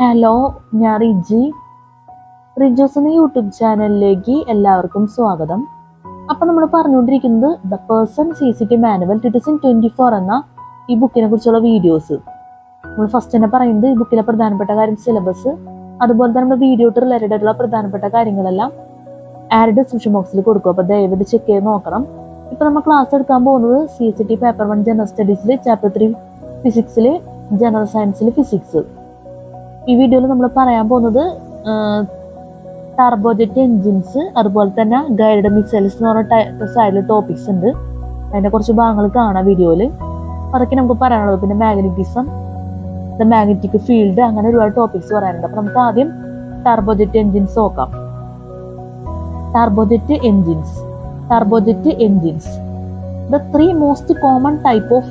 Hello, ഞാൻ റിജോസ് എന്ന YouTube ചാനലിലേക്ക് എല്ലാവർക്കും സ്വാഗതം. അപ്പം നമ്മൾ പറഞ്ഞുകൊണ്ടിരിക്കുന്നത് ദ പേഴ്സൺ CCT മാനുവൽ 2024 എന്ന ഈ ബുക്കിനെ കുറിച്ചുള്ള വീഡിയോസ്. നമ്മൾ ഫസ്റ്റ് തന്നെ പറയുന്നത് ഈ ബുക്കിലെ പ്രധാനപ്പെട്ട കാര്യം സിലബസ്, അതുപോലെ തന്നെ നമ്മുടെ വീഡിയോട്ട് റിലേറ്റഡ് ആയിട്ടുള്ള പ്രധാനപ്പെട്ട കാര്യങ്ങളെല്ലാം ആഡ് ഡിസ്ക്രിപ്ഷൻ ബോക്സിൽ കൊടുക്കും. അപ്പോൾ ദയവായിട്ട് ചെക്ക് ചെയ്ത് നോക്കണം. ഇപ്പം നമ്മൾ ക്ലാസ് എടുക്കാൻ പോകുന്നത് CCT പേപ്പർ 1 ജനറൽ സ്റ്റഡീസിൽ ചാപ്റ്റർ 3 ഫിസിക്സിൽ, ജനറൽ സയൻസിൽ ഫിസിക്സ്. ഈ വീഡിയോയിൽ നമ്മൾ പറയാൻ പോകുന്നത് ടർബോജെറ്റ് എൻജിൻസ്, അതുപോലെ തന്നെ ഗൈഡഡ് മിസൈൽസ് എന്ന് പറഞ്ഞ സൈഡിൽ ടോപ്പിക്സ് ഉണ്ട്. അതിന്റെ കുറച്ച് ഭാഗങ്ങൾ കാണാം വീഡിയോയിൽ. അതൊക്കെ നമുക്ക് പറയാനുള്ളത്. പിന്നെ മാഗ്നറ്റിസം, ദ മാഗ്നറ്റിക് ഫീൽഡ്, അങ്ങനെ ഒരുപാട് ടോപ്പിക്സ് പറയാനുണ്ട്. അപ്പൊ നമുക്ക് ആദ്യം ടർബോജെറ്റ് എൻജിൻസ് നോക്കാം. Turbojet engines. The three most common type of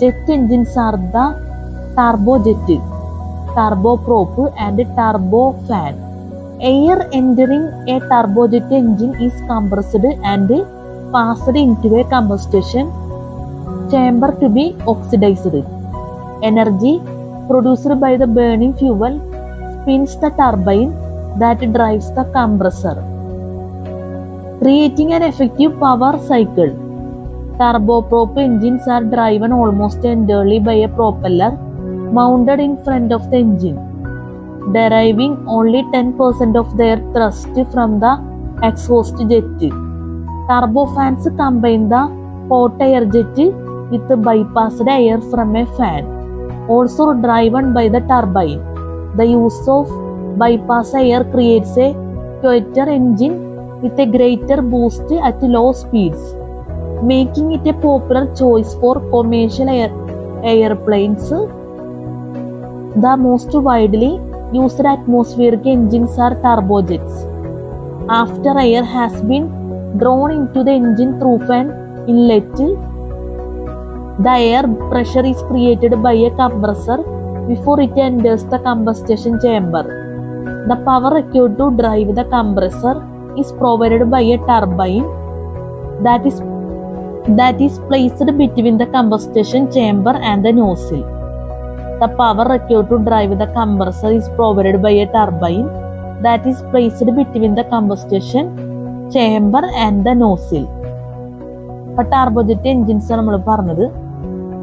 jet engines are the turbojet, turboprop and turbofan. Air entering a turbojet engine is compressed and passed into a combustion chamber to be oxidized. Energy produced by the burning fuel spins the turbine that drives the compressor, creating an effective power cycle. Turboprop engines are driven almost entirely by a propeller mounted in front of the engine, deriving only 10% of their thrust from the exhaust jet. Turbofans combine the hot air jet with the bypassed air from a fan, also driven by the turbine. The use of bypass air creates a quieter engine with a greater boost at low speeds, making it a popular choice for commercial airplanes. The most widely used atmospheric engines are turbojets. After air has been drawn into the engine through an inlet, the air pressure is created by a compressor before it enters the combustion chamber. The power required to drive the compressor is provided by a turbine that is placed between the combustion chamber and the nozzle. The power required to drive the compressor is provided by a turbine that is placed between the combustion chamber and the nozzle. അപ്പോൾ turbojet engines നമ്മൾ പറഞ്ഞത്.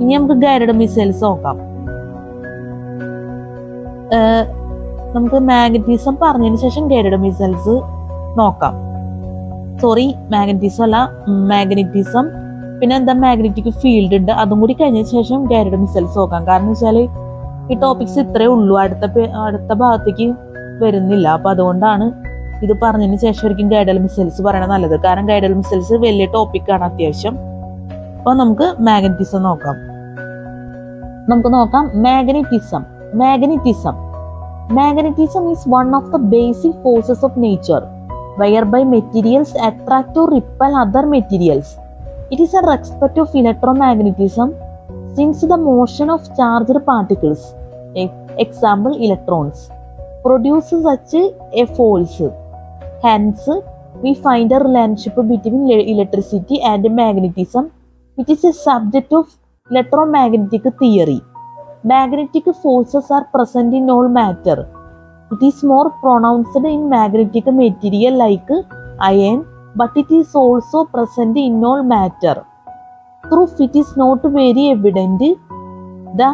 ഇനി നമുക്ക് guided missiles നോക്കാം. നമുക്ക് magnetism പറഞ്ഞതിന് ശേഷം guided missiles നോക്കാം. മാഗ്നറ്റിസം പിന്നെ എന്താ മാഗ്നറ്റിക് ഫീൽഡ് ഉണ്ട്, അതും കൂടി കഴിഞ്ഞതിന് ശേഷം ഗൈഡഡ് മിസൈൽസ് നോക്കാം. കാരണം വെച്ചാൽ ഈ ടോപ്പിക്സ് ഇത്രേ ഉള്ളൂ, അടുത്ത ഭാഗത്തേക്ക് വരുന്നില്ല. അപ്പൊ അതുകൊണ്ടാണ് ഇത് പറഞ്ഞതിന് ശേഷം ഒരിക്കലും ഗൈഡഡ് മിസൈൽസ് പറയണത് നല്ലത്. കാരണം ഗൈഡഡ് മിസൈൽസ് വലിയ ടോപ്പിക്കാണ് അത്യാവശ്യം. അപ്പൊ നമുക്ക് മാഗ്നറ്റിസം നോക്കാം. Magnetism is one of the basic forces of nature, whereby materials attract or repel other materials. It is a respect of electromagnetism, since the motion of charged particles, example electrons, produce such a force. Hence, we find a relationship between electricity and magnetism, which is a subject of electromagnetic theory. Magnetic forces are present in all matter. It is more pronounced in magnetic material like iron, but it is also present in all matter. Though it is not very evident, the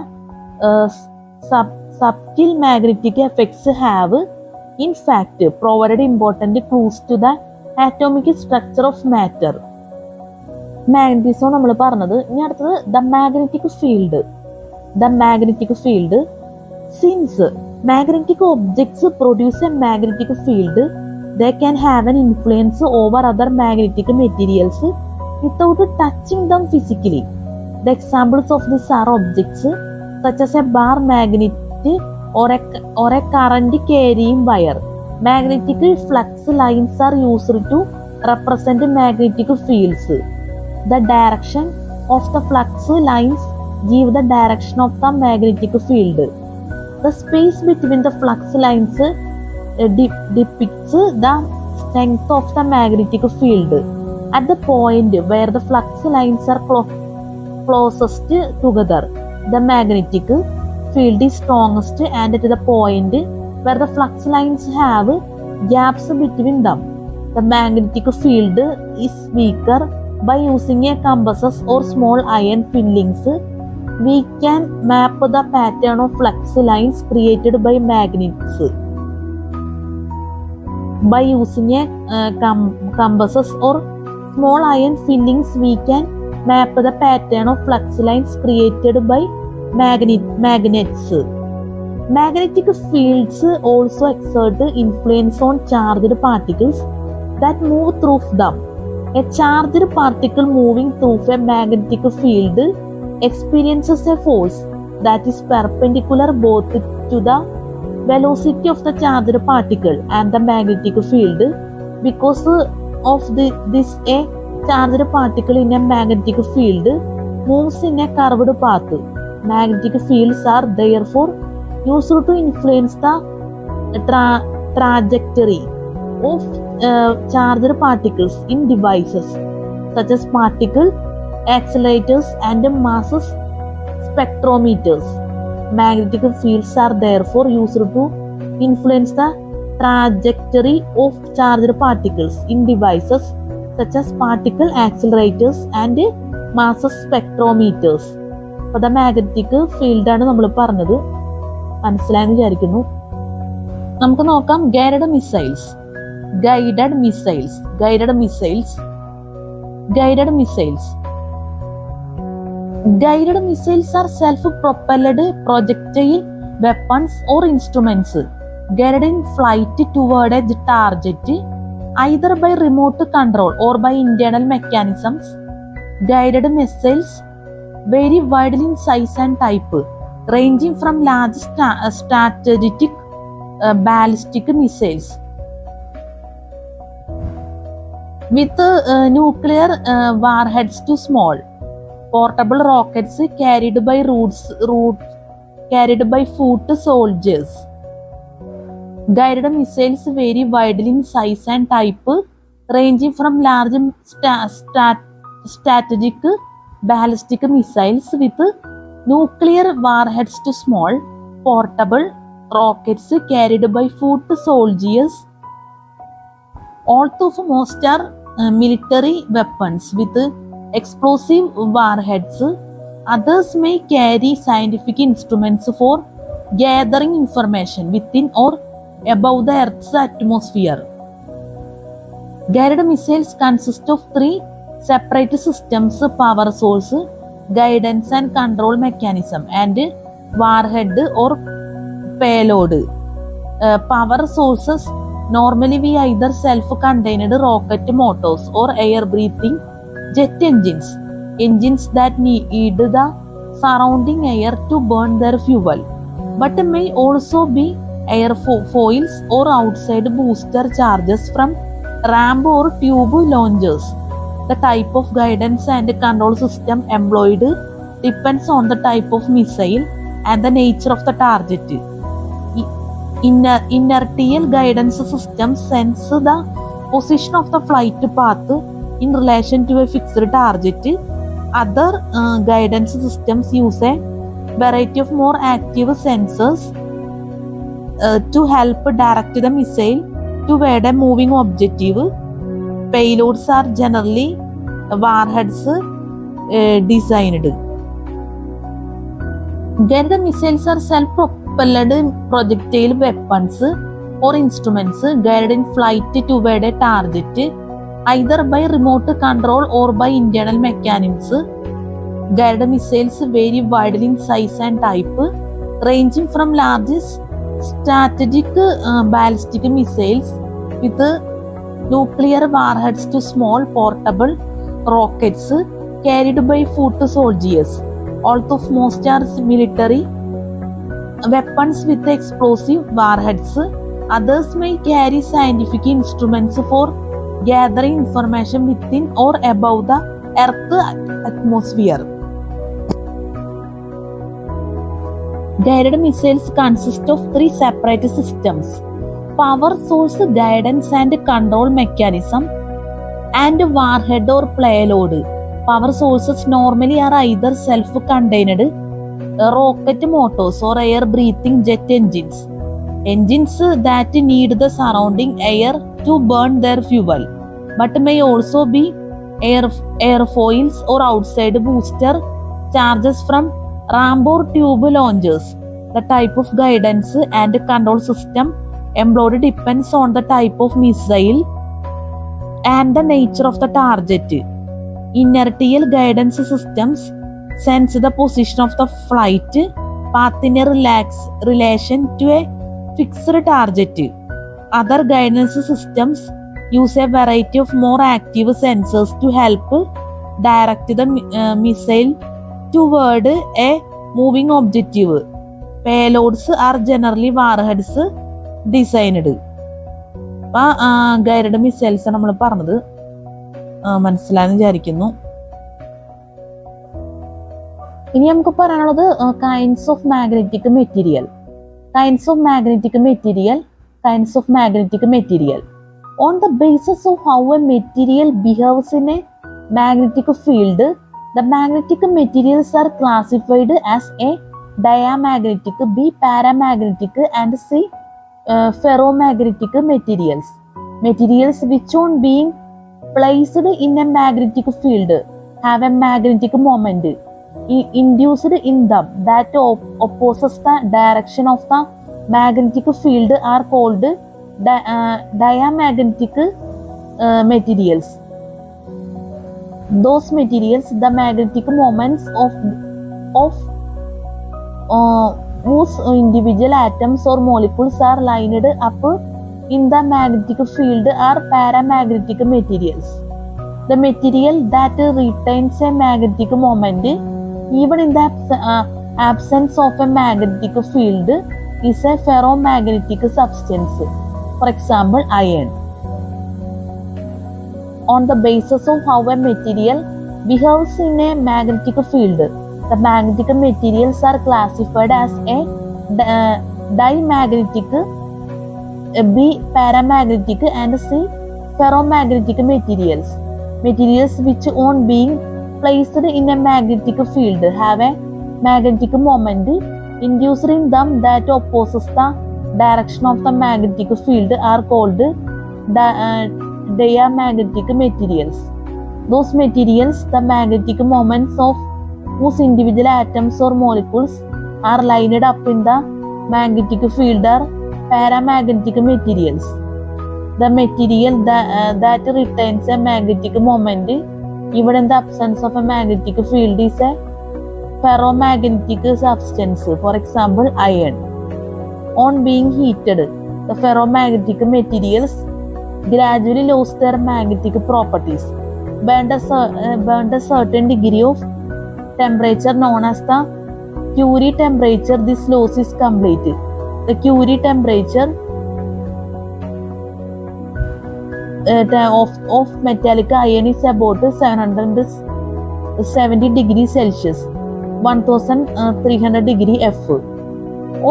subtle magnetic effects have, in fact, provided important clues to the atomic structure of matter. Magnetism നമ്മൾ പറഞ്ഞത്. ഇനി അടുത്തത് the magnetic field. Since magnetic objects produce a magnetic field, they can have an influence over other magnetic materials without touching them physically. The examples of these are objects such as a bar magnet or a current carrying wire. Magnetic flux lines are used to represent magnetic fields. The direction of the flux lines give the direction of the magnetic field. The space between the flux lines depicts the strength of the magnetic field. At the point where the flux lines are closest together, the magnetic field is strongest and at the point where the flux lines have gaps between them. The magnetic field is weaker. By using a compasses or small iron fillings, we can map the pattern of flux lines created by magnets. By using a compasses or small iron fillings, we can map the pattern of flux lines created by magnets. Magnetic fields also exert influence on charged particles that move through them. A charged particle moving through a magnetic field experiences a force that is perpendicular both to the velocity of the charged particle and the magnetic field. Because of this, a charged particle in a magnetic field moves in a curved path. Magnetic fields are therefore used to influence the trajectory of charged particles in devices such as particle accelerators and mass spectrometers. Magnetic fields are therefore used to influence the trajectory of charged particles in devices such as particle accelerators and mass spectrometers. അപ്പോൾ magnetic ഫീൽഡാണ് നമ്മൾ പറഞ്ഞത്. മനസ്സിലായെന്ന് വിചാരിക്കുന്നു. നമുക്ക് നോക്കാം guided missiles. Guided missiles are self-propelled projectile weapons or instruments guided in flight toward a target either by remote control or by internal mechanisms. Guided missiles vary widely in size and type, ranging from large strategic ballistic missiles with nuclear warheads to small portable rockets carried by foot soldiers. Guided missiles vary widely in size and type, ranging from large strategic ballistic missiles with nuclear warheads to small portable rockets carried by foot soldiers. Although most are military weapons with explosive warheads, others may carry scientific instruments for gathering information within or above the Earth's atmosphere. Guided missiles consist of three separate systems: power source, guidance and control mechanism, and warhead or payload. Power sources normally be either self-contained rocket motors or air-breathing jet engines that need the surrounding air to burn their fuel, but may also be airfoils or outside booster charges from ram or tube launchers. The type of guidance and control system employed depends on the type of missile and the nature of the target. Inertial guidance systems sense the position of the flight path in relation to a fixed target. Other guidance systems use a variety of more active sensors to help direct the missile toward a moving objective. Payloads are generally warheads designed. Guided missiles are self-propelled projectile weapons or instruments guided in flight toward a target either by remote control or by internal mechanisms. Guided missiles vary widely in size and type, ranging from large strategic ballistic missiles with nuclear warheads to small portable rockets carried by foot soldiers. Although most are military weapons with explosive warheads, others may carry scientific instruments for gathering information within or above the Earth's atmosphere. Guided missiles consist of three separate systems: power source, guidance and control mechanism, and warhead or payload. Power sources normally are either self-contained rocket motors or air breathing jet engines. Engines that need the surrounding air to burn their fuel, but may also be airfoils or outside booster charges from ramp or tube launchers. The type of guidance and control system employed depends on the type of missile and the nature of the target. Inertial guidance systems sense the position of the flight path in a relation to a fixed target. Other guidance systems use a variety of more active sensors to help direct the missile toward a moving objective. Payloads are generally warheads designed. Guided missiles നമ്മൾ പറഞ്ഞത് മനസ്സിലായെന്ന് വിചാരിക്കുന്നു. ഇനി നമുക്ക് പറയാനുള്ളത് kinds of magnetic material. On the basis of how a material behaves in a magnetic field, the magnetic materials are classified as A. diamagnetic, B. paramagnetic, and C. ferromagnetic materials. Materials which on being placed in a magnetic field have a magnetic moment induced in them that opposes the direction of the magnetic field are called diamagnetic materials. Those materials, the magnetic moments of whose individual atoms or molecules are lined up in the magnetic field are paramagnetic materials. The material that retains a magnetic moment even in the absence of a magnetic field is a ferromagnetic substance. For example, iron. On the basis of how a material behaves in a magnetic field, the magnetic materials are classified as A. diamagnetic, B. paramagnetic, and C. ferromagnetic materials. Materials which on being placed in a magnetic field have a magnetic moment induced in them that opposes the direction of the magnetic field are called diamagnetic materials. Those materials, the magnetic moments of whose individual atoms or molecules are lined up in the magnetic field are paramagnetic materials. The material that retains a magnetic moment even in the absence of a magnetic field is a ferromagnetic substance. For example, iron. On being heated, the ferromagnetic materials gradually lose their magnetic properties. Beyond a certain degree of temperature known as the Curie temperature, this loss is complete. The Curie temperature of metallic iron is about 770 degrees Celsius, 1300 degree F.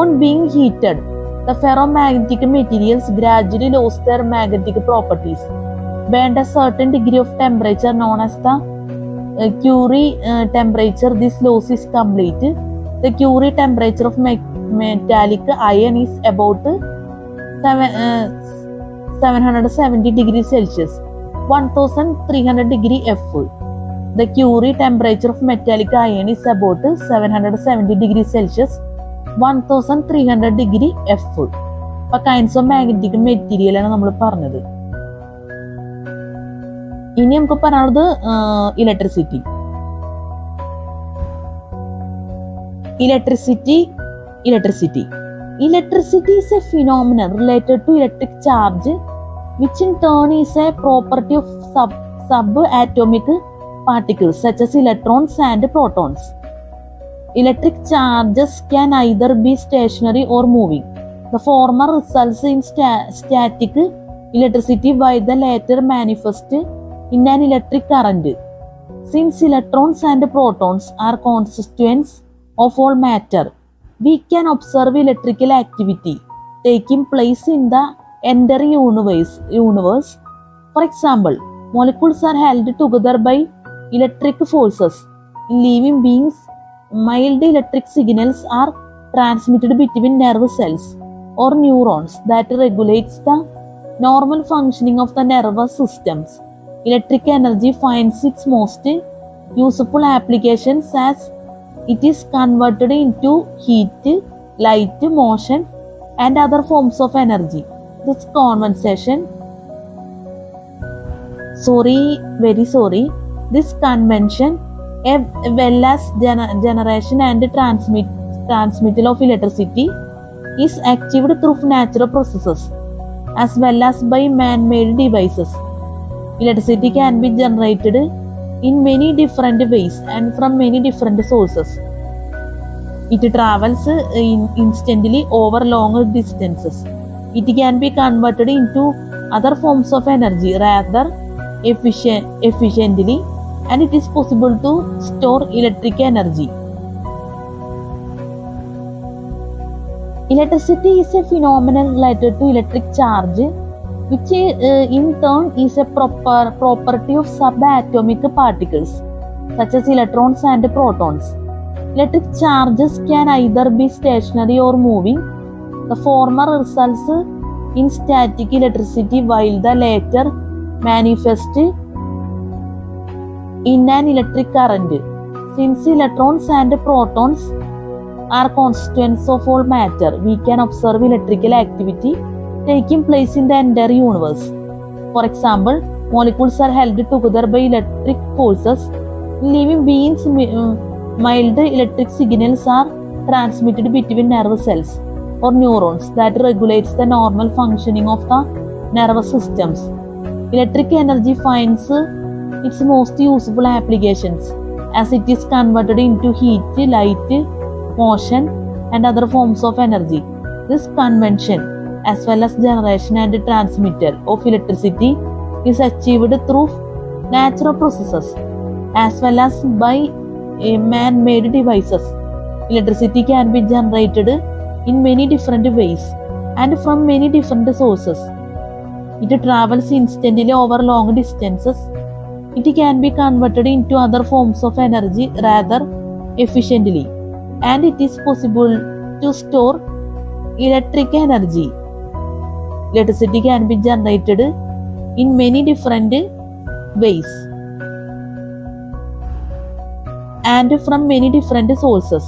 On being heated, the ferromagnetic materials gradually lose their magnetic properties. Beyond a certain degree of temperature known as the Curie temperature, this loss is complete. The Curie temperature of metallic iron is about 770 degrees Celsius, 1300 degree F. The Curie temperature of metallic iron is about 770 degrees Celsius, 1300 degree F. അപ്പൊ kinds of magnetic material ആണ് നമ്മൾ പറഞ്ഞത്. ഇനി നമുക്ക് പറയാനുള്ളത് electricity. Electricity is a phenomenon related to electric charge, which in turn is a property of subatomic particles such as electrons and protons. Electric charges can either be stationary or moving. The former results in static electricity while the latter manifests in an electric current. Since electrons and protons are constituents of all matter, we can observe electrical activity taking place in the entire universe. For example, molecules are held together by electric forces. In living beings, mild electric signals are transmitted between nerve cells or neurons that regulates the normal functioning of the nervous systems. Electric energy finds its most useful applications as it is converted into heat, light, motion, and other forms of energy. This conversation, this convention, as well as generation and transmittal of electricity, is achieved through natural processes as well as by man-made devices. Electricity can be generated in many different ways and from many different sources. It travels instantly over long distances. It can be converted into other forms of energy rather efficiently, and it is possible to store electric energy. Electricity is a phenomenon related to electric charge, which in turn is a property of subatomic particles such as electrons and protons. Electric charges can either be stationary or moving. The former results in static electricity while the latter manifests in an electric current. Since electrons and protons are constituents of all matter, we can observe electrical activity taking place in the entire universe. For example, molecules are held together by electric forces. In living beings, mild electric signals are transmitted between nerve cells or neurons that regulates the normal functioning of the nervous systems. Electric energy finds its most useful applications as it is converted into heat, light, motion, and other forms of energy. This convention, as well as generation and transmittal of electricity, is achieved through natural processes as well as by man-made devices. Electricity can be generated in many different ways and from many different sources. It travels instantly over long distances. It can be converted into other forms of energy rather efficiently, and it is possible to store electric energy. Electricity can be generated in many different ways and from many different sources.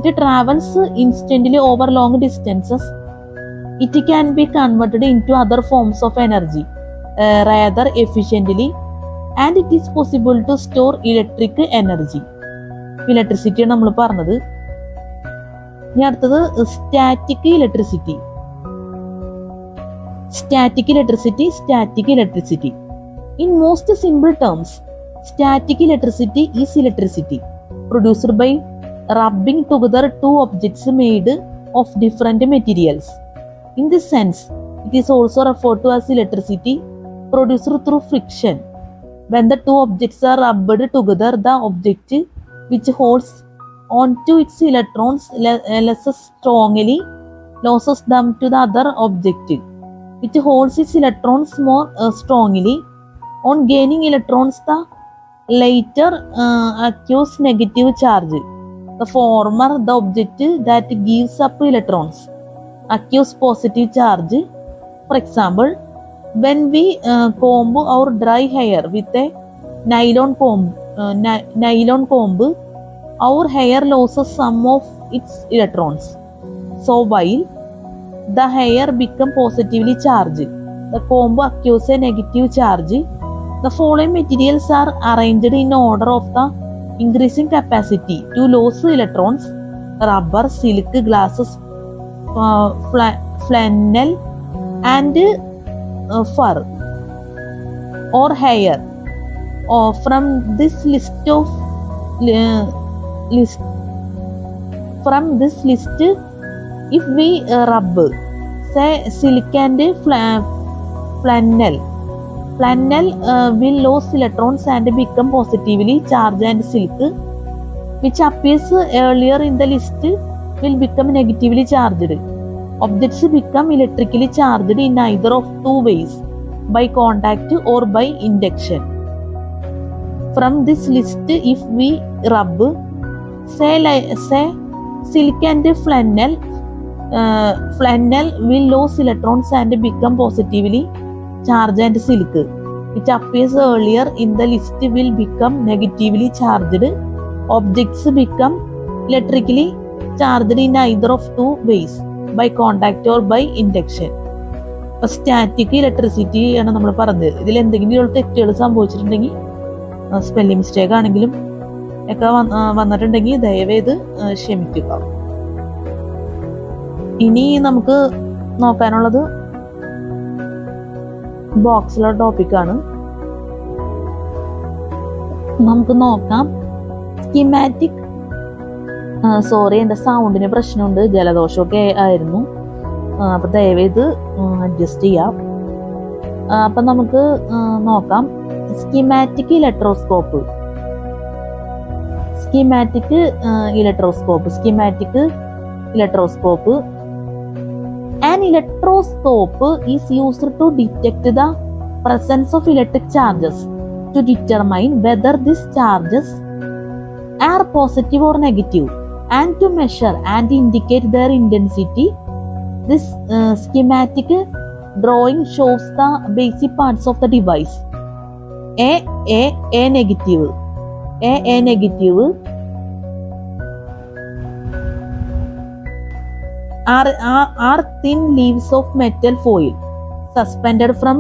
It travels instantly over long distances. It can be converted into other forms of energy rather efficiently, and it is possible to store electric energy. Electricity നമ്മൾ പറഞ്ഞത്. ഇനി അടുത്തത് static electricity. Static electricity. In most simple terms, static electricity is electricity produced by rubbing together two objects made of different materials. In this sense, it is also referred to as electricity produced through friction. When the two objects are rubbed together, the object which holds onto its electrons less strongly loses them to the other object, which holds its electrons more strongly. On gaining electrons, the latter acquires negative charge. The former, the object that gives up electrons, acquires positive charge. For example, when we comb our dry hair with a nylon comb, our hair loses some of its electrons. So while the hair becomes positively charged, the comb acquires a negative charge. The following materials are arranged in order of the increasing capacity to lose electrons: rubber, silk, glasses, flannel, and fur or hair. From this list, if we rub, say, silk and flannel will lose electrons and become positively charged, and silk, which appears earlier in the list, will become negatively charged. Objects become electrically charged in either of two ways, by contact or by induction. From this list, if we rub, Say silk and flannel will lose electrons and become positively charged, and silk, which appears earlier in the list, will become negatively charged. Objects become electrically charged in either of two ways, by contact or by induction. അപ്പോൾ static electricity ആണ് നമ്മൾ പറഞ്ഞത്. ഇതിൽ എന്തെങ്കിലും തെറ്റുകൾ സംഭവിച്ചിട്ടുണ്ടെങ്കിൽ, spelling mistake ആണെങ്കിലും ഒക്കെ വന്നിട്ടുണ്ടെങ്കിൽ ദയവേത് ക്ഷമിക്കുക. ഇനി നമുക്ക് നോക്കാനുള്ളത് ബോക്സിലുള്ള ടോപ്പിക്കാണ്. നമുക്ക് നോക്കാം. സ്കീമാറ്റിക്. സോറി, എൻ്റെ സൗണ്ടിന് പ്രശ്നമുണ്ട്, ജലദോഷമൊക്കെ ആയിരുന്നു. അപ്പം ദയവേത് അഡ്ജസ്റ്റ് ചെയ്യാം. അപ്പം നമുക്ക് നോക്കാം. Schematic electroscope. An electroscope is used to detect the presence of electric charges to determine whether these charges are positive or negative, and to measure and indicate their intensity. This schematic drawing shows the basic parts of the device. A negative are thin leaves of metal foil suspended from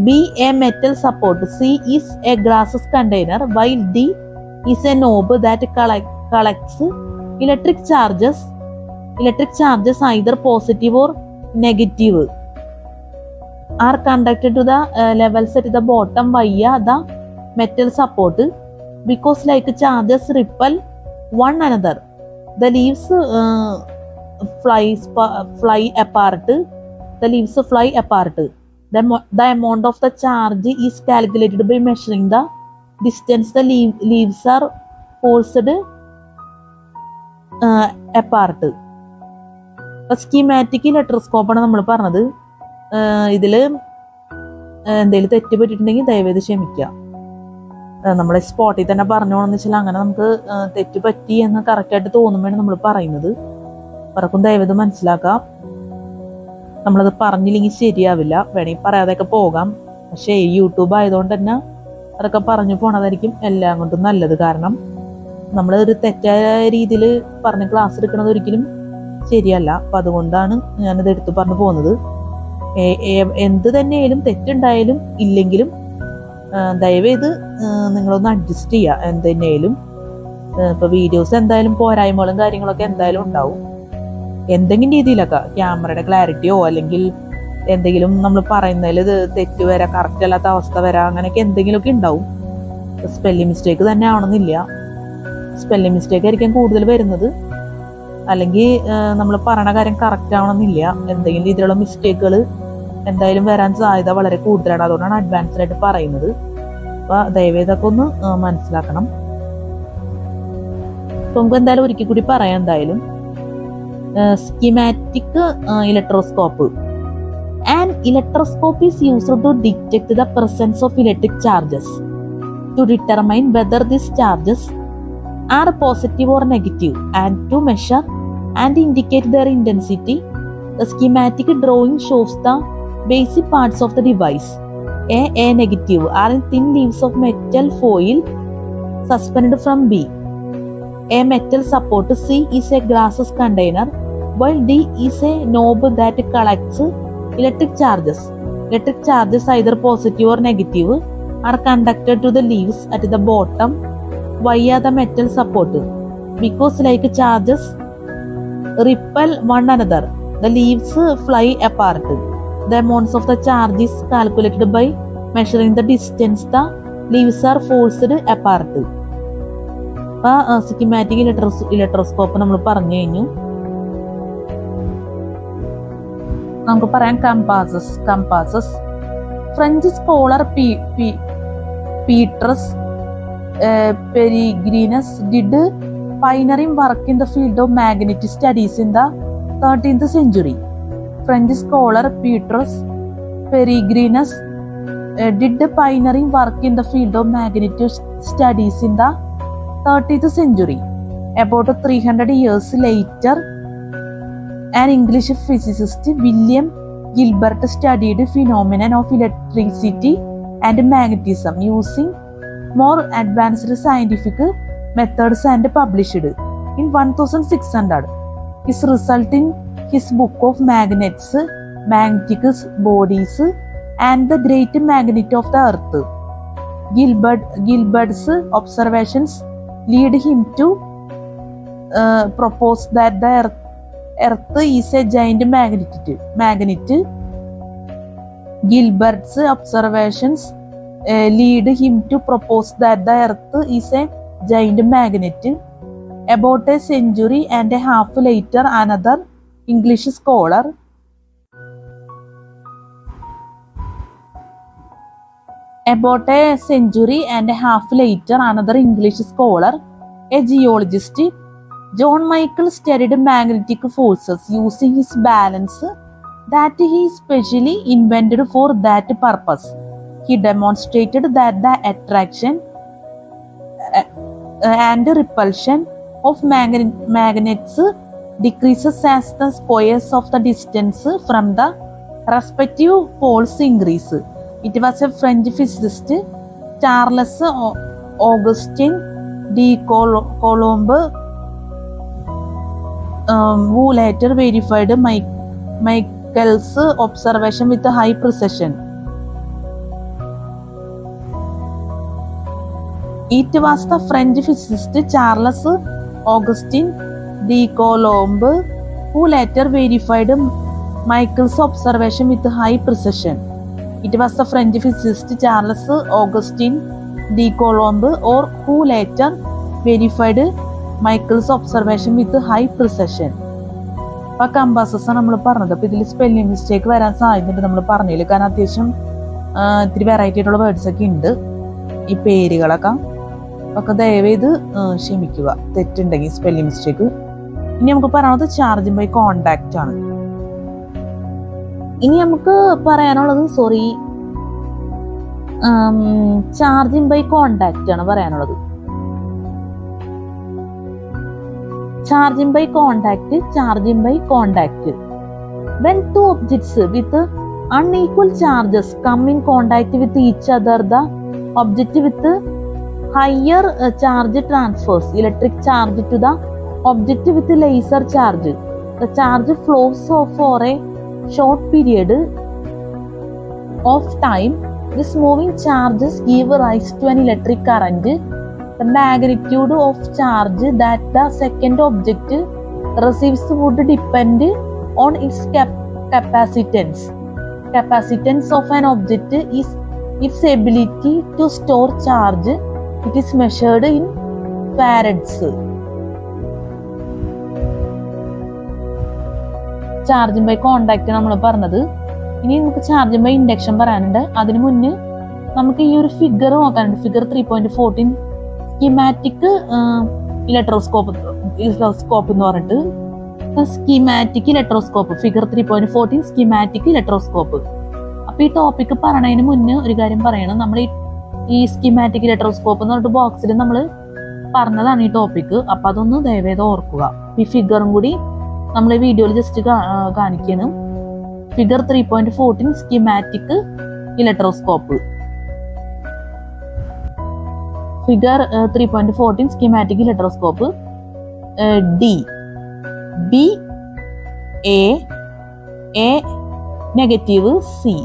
B, a metal support. C is a glass container, while D is a knob that collects electric charges either positive or negative, are conducted to the levels at the bottom via the metal support. Because like charges repel one another, the leaves fly apart. The amount of the charge is calculated by measuring the distance the leaves are forced apart. Schematic ഇലക്ട്രോസ്കോപ്പാണ് നമ്മൾ പറഞ്ഞത്. ഇതിൽ എന്തെങ്കിലും തെറ്റ് പറ്റിയിട്ടുണ്ടെങ്കിൽ ദയവേത് ക്ഷമിക്കുക. നമ്മൾ സ്പോട്ടിൽ തന്നെ പറഞ്ഞോണെന്ന് വെച്ചാൽ അങ്ങനെ നമുക്ക് തെറ്റ് പറ്റി എന്ന് കറക്റ്റായിട്ട് തോന്നുമ്പോഴാണ് നമ്മൾ പറയുന്നത്. പറക്കും ദയവേത് മനസ്സിലാക്കാം. നമ്മളത് പറഞ്ഞില്ലെങ്കിൽ ശരിയാവില്ല. വേണമെങ്കിൽ പറയാതെയൊക്കെ പോകാം. പക്ഷേ യൂട്യൂബ് ആയതുകൊണ്ട് തന്നെ അതൊക്കെ പറഞ്ഞു പോണതായിരിക്കും എല്ലാം കൊണ്ടും നല്ലത്. കാരണം നമ്മൾ ഒരു തെറ്റായ രീതിയിൽ പറഞ്ഞ് ക്ലാസ് എടുക്കുന്നത് ഒരിക്കലും ശരിയല്ല. അപ്പം അതുകൊണ്ടാണ് ഞാനത് എടുത്തു പറഞ്ഞു പോകുന്നത്. എന്ത് തന്നെയായാലും തെറ്റുണ്ടായാലും ഇല്ലെങ്കിലും ദയവേത് നിങ്ങളൊന്ന് അഡ്ജസ്റ്റ് ചെയ്യുക. എന്ത് തന്നെയായാലും ഇപ്പൊ വീഡിയോസ് എന്തായാലും പോരായ്മകളും കാര്യങ്ങളൊക്കെ എന്തായാലും ഉണ്ടാവും. എന്തെങ്കിലും രീതിയിലൊക്കെ ക്യാമറയുടെ ക്ലാരിറ്റിയോ അല്ലെങ്കിൽ എന്തെങ്കിലും നമ്മൾ പറയുന്നതിൽ തെറ്റ് വരാം, കറക്റ്റ് അല്ലാത്ത അവസ്ഥ വരാം, അങ്ങനെയൊക്കെ എന്തെങ്കിലുമൊക്കെ ഉണ്ടാവും. സ്പെല്ലിംഗ് മിസ്റ്റേക്ക് തന്നെ ആവണമെന്നില്ല. സ്പെല്ലിംഗ് മിസ്റ്റേക്ക് ആയിരിക്കും കൂടുതൽ വരുന്നത്, അല്ലെങ്കിൽ നമ്മൾ പറയണ കാര്യം കറക്റ്റ് ആവണമെന്നില്ല. എന്തെങ്കിലും രീതിയിലുള്ള മിസ്റ്റേക്കുകൾ എന്തായാലും വരാൻ സാധ്യത വളരെ കൂടുതലാണ്. അതുകൊണ്ടാണ് അഡ്വാൻസ്ഡ് ആയിട്ട് പറയുന്നത്. അപ്പൊ ദയവേതൊക്കെ ഒന്ന് മനസ്സിലാക്കണം. അപ്പൊ നമുക്ക് എന്തായാലും ഒരിക്കൽ കൂടി പറയാം. എന്തായാലും schematic electroscope. An electroscope is used to detect the presence of electric charges to determine whether these charges are positive or negative, and to measure and indicate their intensity. The schematic drawing shows the basic parts of the device. A negative are thin leaves of metal foil suspended from B, a metal support. C is a glass container, while D is a knob that collects electric charges. Electric charges, either positive or negative, are conducted to the leaves at the bottom via the metal support. Because like charges repel one another, the leaves fly apart. The amounts of the charge is calculated by measuring the distance the leaves are forced apart. Schematic electroscope നമ്മൾ പറഞ്ഞു കഴിഞ്ഞു. നമുക്ക് പറയാം compasses. French scholar Petrus Peregrinus did pioneering work in the field of magnetic studies in the 13th century. French scholar Petrus Peregrinus did pioneering work in the field of magnetic studies in the 30th century. About 300 years later, an English physicist, William Gilbert, studied phenomenon of electricity and magnetism using more advanced scientific methods and published in 1600 his result in his book of magnets, magnetic bodies and the great magnet of the earth. Gilbert's observations lead him to propose that the earth is a giant magnet. Gilbert's observations lead him to propose that the earth is a giant magnet. About a century and a half later, another English scholar, a geologist, John Michael, studied magnetic forces using his balance that he specially invented for that purpose. He demonstrated that the attraction and repulsion of magnets decreases as the squares of the distance from the respective poles increase. It was a French physicist, Charles Augustin de Coulomb, who later verified Michael's observation with high precision. It was the French physicist Charles Augustin de Coulomb who later verified Michael's observation with high precision. It was the French physicist Charles Augustin de Coulomb who later verified Michael's observation with high precision. അപ്പോൾ കമ്പാസസ് നമ്മൾ പറഞ്ഞത്. അപ്പോൾ ഇതിൽ spelling mistake വരാൻ സാധ്യതയുണ്ട് നമ്മൾ പറഞ്ഞതിൽ. കാരണം അത്യാവശ്യം ഇത്തിരി വെറൈറ്റി ആയിട്ടുള്ള വേർഡ്സ് ഒക്കെ ഉണ്ട് ഈ പേരുകളൊക്കെ. ഒക്കെ ദയവേത് ക്ഷമിക്കുക തെറ്റുണ്ടെങ്കിൽ സ്പെല്ലിംഗ് മിസ്റ്റേക്ക്. ഇനി നമുക്ക് പറയാനുള്ളത് ചാർജിങ് ബൈ കോണ്ടാക്റ്റ് ആണ്. ഇനി നമുക്ക് പറയാനുള്ളത് ചാർജിങ് ബൈ കോണ്ടാക്റ്റ് ആണ് പറയാനുള്ളത്. Charging by contact. When two objects with unequal charges come in contact with each other, the object with higher charge transfers electric charge to the object with lesser charge. The charge flows for a short period of time. These moving charges give rise to an electric current. The magnitude of charge that the second object receives would depend on its capacitance. Capacitance of an object is its ability to store charge. It is measured in farads. Charging by contact നമ്മൾ പറഞ്ഞത്. ഇനി നമുക്ക് charging by induction പറയാനുണ്ട്. അതിനു മുന്നേ നമുക്ക് ഈ ഒരു ഫിഗർ നോക്കാനുണ്ട്. ഫിഗർ 3.14 സ്കീമാറ്റിക് ഇലക്ട്രോസ്കോപ്പ് എന്ന് പറഞ്ഞിട്ട് schematic electroscope figure 3.14 schematic electroscope. അപ്പൊ ഈ ടോപ്പിക് പറയണതിന് മുന്നേ ഒരു കാര്യം പറയണം. നമ്മൾ ഈ സ്കീമാറ്റിക് ഇലക്ട്രോസ്കോപ്പ് എന്ന് പറഞ്ഞിട്ട് ബോക്സിൽ നമ്മൾ പറഞ്ഞതാണ് ഈ ടോപ്പിക്. അപ്പൊ അതൊന്ന് ദയവേദം ഓർക്കുക. ഈ ഫിഗറും കൂടി നമ്മൾ ഈ വീഡിയോയിൽ ജസ്റ്റ് കാണിക്കണം. Figure 3.14 schematic electroscope. Figure 3.14 schematic electroscope. D B A negative C.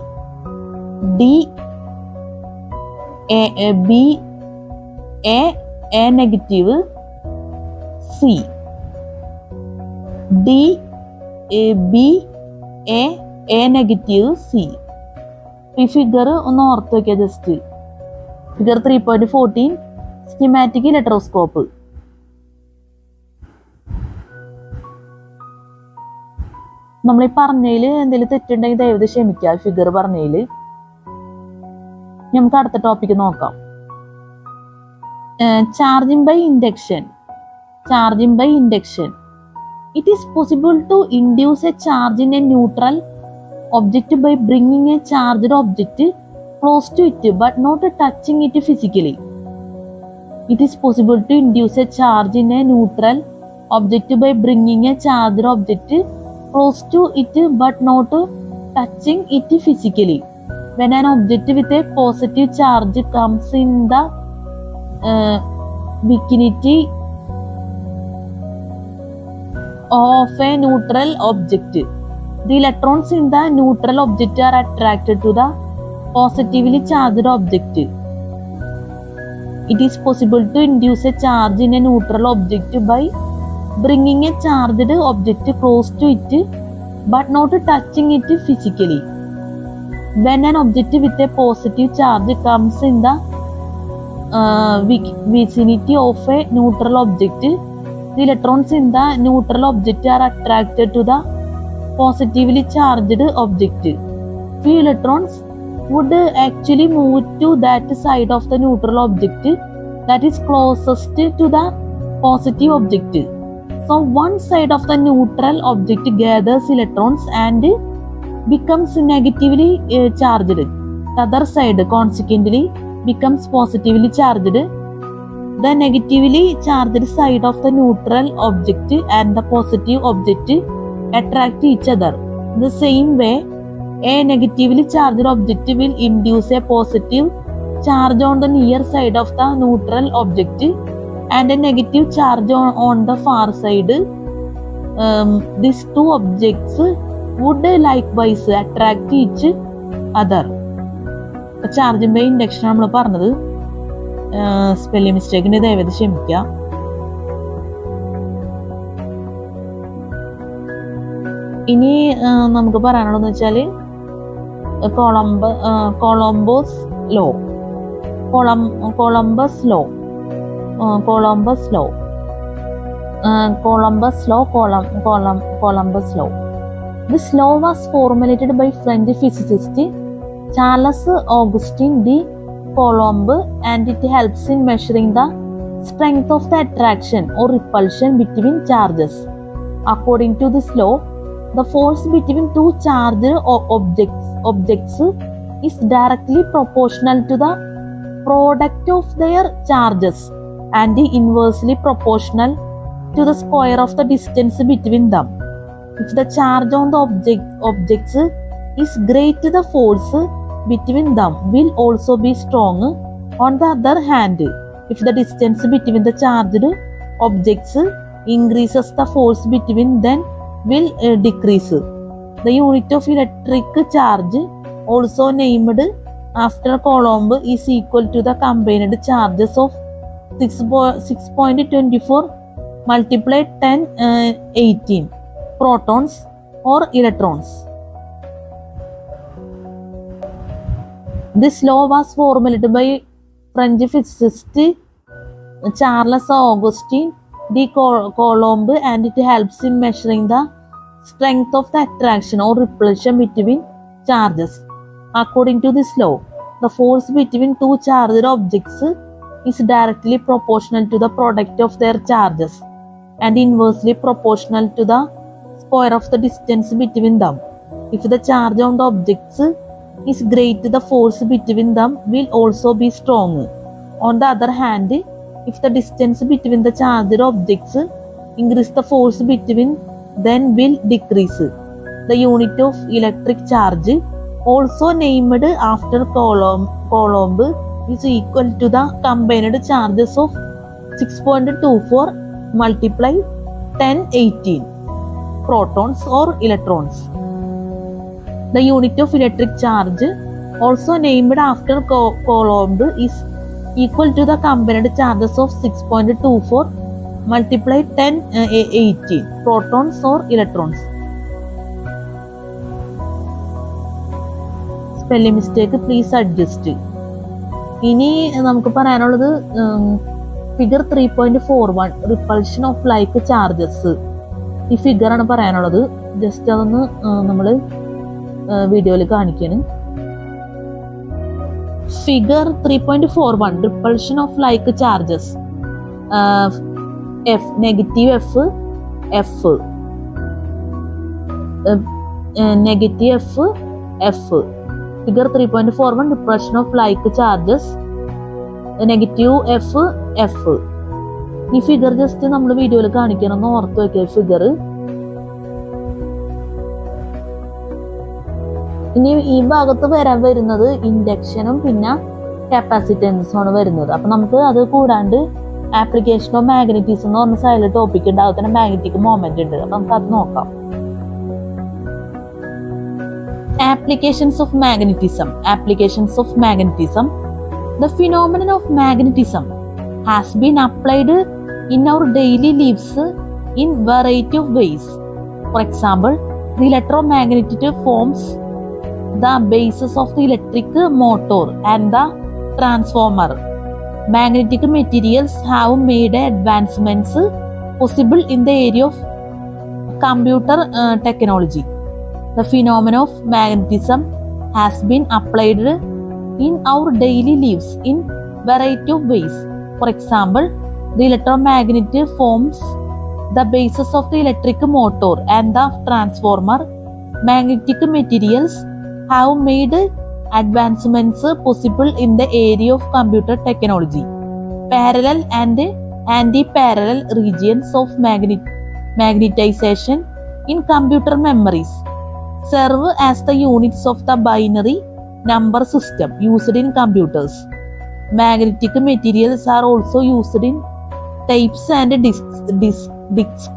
D B A negative C. D B A negative C. ഈ ഫിഗർ ഒന്ന് ഓർത്ത് വയ്ക്കുക ജസ്റ്റ്. Figure 3.14 schematic electroscope. നമ്മൾ ഈ പറഞ്ഞതിൽ എന്തെങ്കിലും തെറ്റുണ്ടെങ്കിൽ ദയവ് ക്ഷമിക്കുക. ഫിഗർ പറഞ്ഞതിൽ. നമുക്ക് അടുത്ത ടോപ്പിക്ക് നോക്കാം. Charging by induction. It is possible to induce a charge in a neutral object by bringing a charged object close to it but not touching it physically. It is possible to induce a charge in a neutral object by bringing a charged object close to it but not touching it physically. When an object with a positive charge comes in the vicinity of a neutral object, the electrons in the neutral object are attracted to the positively charged object. It is possible to induce a charge in a neutral object by bringing a charged object close to it but not touching it physically. When an object with a positive charge comes in the vicinity of a neutral object, the electrons in the neutral object are attracted to the positively charged object. Few electrons would actually move to that side of the neutral object that is closest to the positive object. So one side of the neutral object gathers electrons and becomes negatively charged. The other side consequently becomes positively charged. The negatively charged side of the neutral object and the positive object attract each other. In the same way, a negatively charged object will induce a positive charge on the near side of the neutral object and a negative charge on the far side. These two objects would likewise attract each other. ചാർജിന്റെ induction നമ്മൾ പറഞ്ഞത് spelling മിസ്റ്റേക്കിന് ദയവേത് ക്ഷമിക്കുക. ഇനി നമുക്ക് പറയാനുള്ളതെന്ന് വെച്ചാൽ Coulomb's law. This law was formulated by French physicist Charles Augustin de Coulomb and it helps in measuring the strength of the attraction or repulsion between charges. According to this law, the force between two charged objects is directly proportional to the product of their charges and inversely proportional to the square of the distance between them. If the charge on the objects is great, the force between them will also be strong. On the other hand, if the distance between the charged objects increases, the force between them will decrease. The unit of electric charge, also named after Coulomb, is equal to the combined charges of 6.24 multiplied 1018 protons or electrons. This law was formulated by French physicist Charles Augustin de Coulomb and it helps in measuring the strength of the attraction or repulsion between charges. According to this law, the force between two charged objects is directly proportional to the product of their charges and inversely proportional to the square of the distance between them. If the charge on the objects is great, the force between them will also be strong. On the other hand, if the distance between the charged objects increase, the force between them will decrease. The unit of electric charge, also named after Coulomb, is equal to the combined charges of 6.24 multiplied 1018 protons or electrons. The unit of electric charge, also named after Coulomb, is equal to the combined charges of 6.24 multiplied 1018 protons or electrons. Spelling mistake, please adjust. ഇനി നമുക്ക് പറയാനുള്ളത് figure 3.41 repulsion of like charges. ഈ ഫിഗറാണ് പറയാനുള്ളത്. Just അതൊന്ന് നമ്മൾ വീഡിയോയിൽ കാണിക്കാണ്. Figure 3.41 repulsion of like charges. F negative F negative F. Figure 3.41 repulsion of like charges. Negative F. ഈ ഫിഗർ ജസ്റ്റ് നമ്മൾ വീഡിയോയിൽ കാണിക്കണം എന്ന് ഓർത്ത് വെക്കുക ഫിഗർ. ഇനി ഈ ഭാഗത്ത് വരുന്നത് ഇൻഡക്ഷനും പിന്നെ കപ്പാസിറ്റൻസും ആണ് വരുന്നത്. അപ്പൊ നമുക്ക് അത് കൂടാണ്ട് ആപ്ലിക്കേഷൻ ഓഫ് മാഗ്നറ്റിസം എന്ന് പറഞ്ഞ സൈഡിൽ ടോപ്പിക് ഉണ്ട്. അത് തന്നെ മാഗ്നറ്റിക് മൊമെന്റ് ഉണ്ട്. അപ്പൊ നമുക്ക് അത് നോക്കാം. Applications of magnetism. Applications of magnetism. The phenomenon of magnetism has been applied in our daily lives in variety of ways. For example, the electromagnetic forms the basis of the electric motor and the transformer. Magnetic materials have made advancements possible in the area of computer technology. The phenomenon of magnetism has been applied in our daily lives in variety of ways. For example, the electromagnetic forms the basis of the electric motor and the transformer. Magnetic materials have made advancements possible in the area of computer technology. Parallel and anti-parallel regions of magnetization in computer memories serve as the units of the binary number system used in computers. Magnetic materials are also used in tapes and disks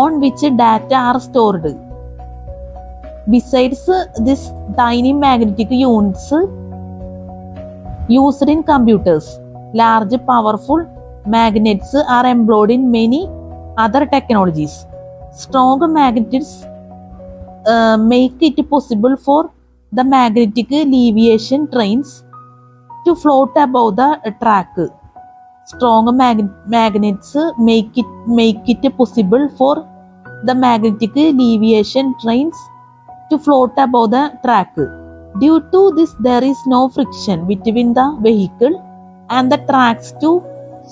on which data are stored. Besides this, tiny magnetic units used in computers, large powerful magnets are employed in many other technologies. Strong magnets make it possible for the magnetic leviation trains to float above the track. Strong magnets make it possible for the magnetic leviation trains to float above the track. Due to this, there is no friction between the vehicle and the tracks to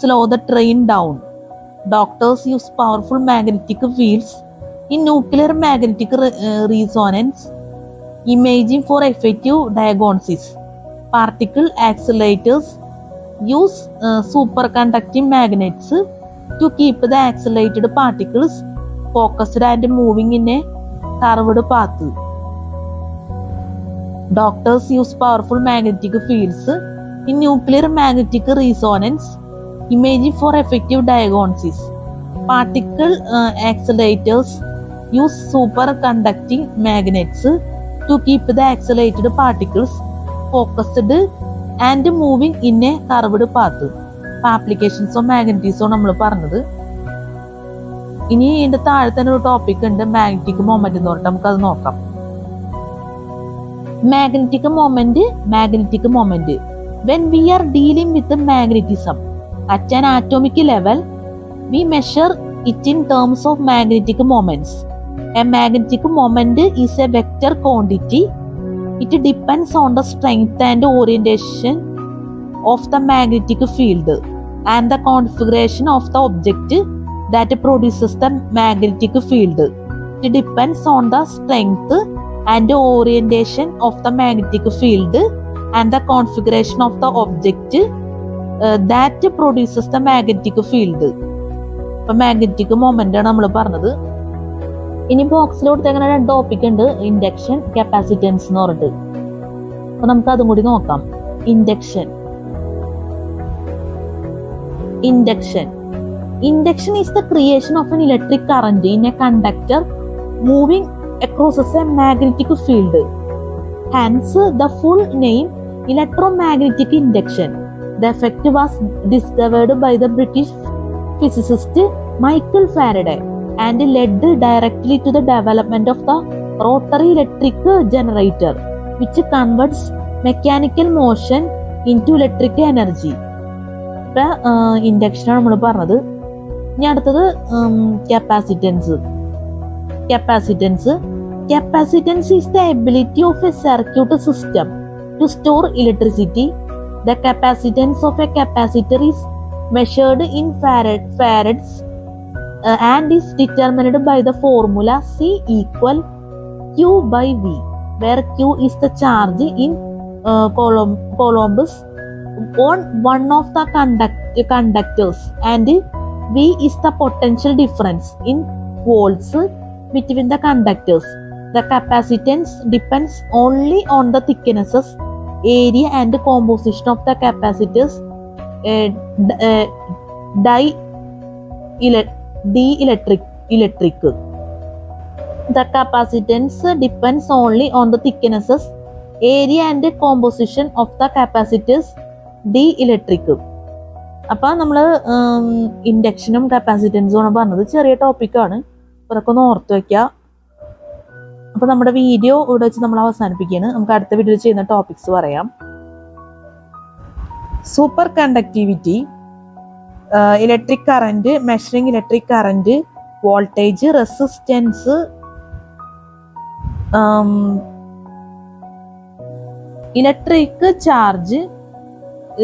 slow the train down. Doctors use powerful magnetic fields in nuclear magnetic resonance imaging for effective diagnosis. Particle accelerators use superconducting magnets to keep the accelerated particles focused and moving in a curved path. Doctors use powerful magnetic fields in nuclear magnetic resonance imaging for effective diagnosis. Particle accelerators use superconducting magnets to keep the accelerated particles focused and moving in a curved path. Applications of magnetism നമ്മൾ പറഞ്ഞത്. ഇനി ഇതിന്റെ താഴെ തന്നെ ഒരു topic ഉണ്ട്, magnetic moment എന്ന് പറഞ്ഞിട്ട് നമുക്കത് നോക്കാം. Magnetic moment. When we are dealing with the magnetism at an atomic level, we measure it in terms of magnetic moments. A magnetic moment is a vector quantity. It depends on the strength and orientation of the magnetic field and the configuration of the object that produces the magnetic field. It depends on the strength and orientation of the magnetic field and the configuration of the object that produces the magnetic field. ഇപ്പൊ magnetic moment ആണ് നമ്മൾ പറഞ്ഞത്. ഇനി ബോക്സിലോട്ട് എങ്ങനെ രണ്ട് topic ഉണ്ട്, induction, capacitance എന്ന് പറഞ്ഞിട്ട്. അപ്പൊ നമുക്ക് അതും കൂടി നോക്കാം. Induction is the creation of an electric current in a conductor moving across a magnetic field. Hence, the full name electromagnetic induction. The effect was discovered by the British physicist Michael Faraday and led directly to the development of the rotary electric generator, which converts mechanical motion into electric energy. ഇപ്പൊ ഇൻഡക്ഷനാണ് നമ്മൾ പറഞ്ഞത്. ഇനി അടുത്തത് Capacitance is the ability of a circuit system to store electricity. The capacitance of a capacitor is measured in farads and is determined by the formula C equal Q by V, where Q is the charge in coulombs, on one of the conductors, and V is the potential difference in volts between the conductors. The capacitance depends only on the thicknesses, area and composition of the capacitors. Dielectric. The capacitance depends only on the thicknesses, area and composition of the capacitors. Dielectric. അപ്പോൾ നമ്മൾ ഇൻഡക്ഷനും കപ്പാസിറ്റൻസും ആണ് പറഞ്ഞത്. ചെറിയ ടോപ്പിക്കാണ്, അതൊക്കെ ഒന്ന് ഓർത്ത് വയ്ക്കുക. അപ്പോൾ നമ്മുടെ വീഡിയോ ഇവിടെ വെച്ച് നമ്മൾ അവസാനിപ്പിക്കുകയാണ്. നമുക്ക് അടുത്ത വീഡിയോയിൽ ചെയ്യുന്ന ടോപ്പിക്സ് പറയാം. Super conductivity, electric current, measuring electric current, voltage, resistance, electric charge,